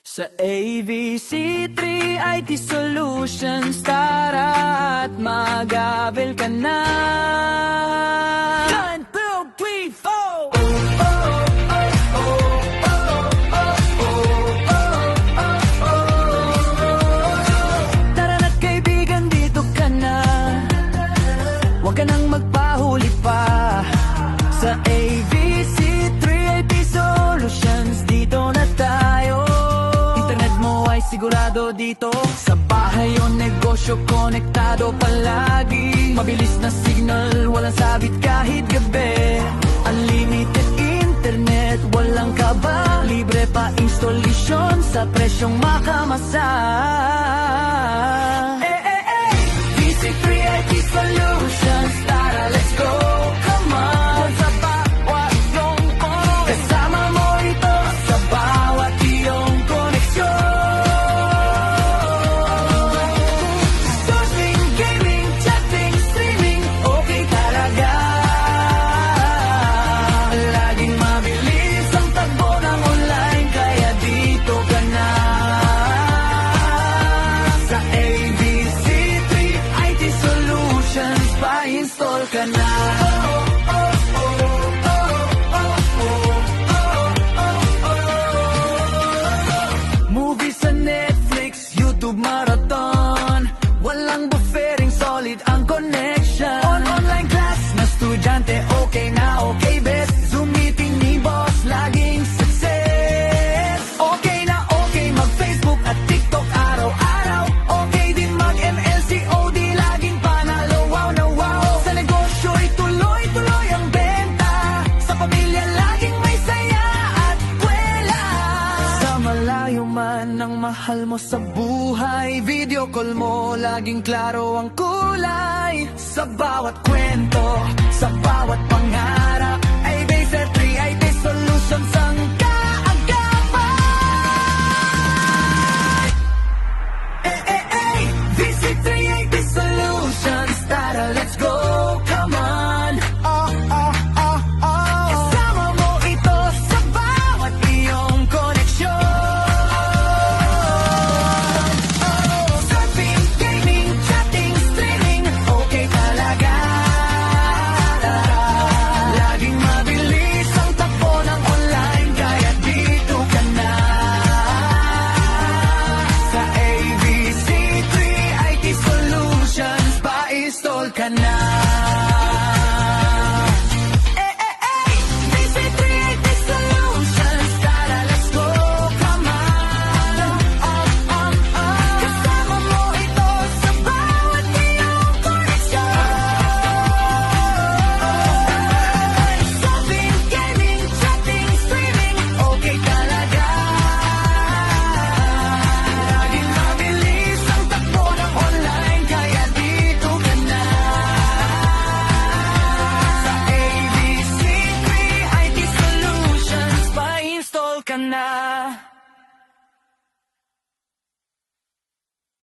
Sa ABC3 IT Solutions, tara at mag-abel ka na. 1, 2, 3, 4. Tara na't kaibigan, dito ka na. Huwag ka nang magpahuli pa. Sa ABC3 IT Solutions, dito na tayo. Internet mo ay sigurado dito. Sa bahay o negosyo, konektado palagi. Mabilis na signal, walang sabit kahit gabi. Unlimited internet, walang kaba. Libre pa installation sa presyong makamasa. BC3 IT Solutions, tara let's go. Come on, sa bawat iyong phone, kasama mo ito sa bawat iyong koneksyon. Surfing, gaming, chatting, streaming, okay talaga. Laging mabilis ang takbo ng online, kaya dito ka na. Sa ABC3 IT Solutions, pa-install ka na. Movies sa Netflix, YouTube Marathon, walang buffering, solid ang connection. Online class na estudyante, okay na okay best. Zoom meeting ni boss, laging success. Okay na okay mag-Facebook at TikTok araw-araw. Okay din mag-ML, COD, laging panalo, wow na wow. Sa negosyo'y tuloy-tuloy ang benta. Sa pamilya laging may saya at kwela. Sa malayo man ang mahal mo sa buhay, video call mo, laging klaro ang kulay. Sa bawat kwento, sa bawat pangarap, ay Base 3 IT Solutions ang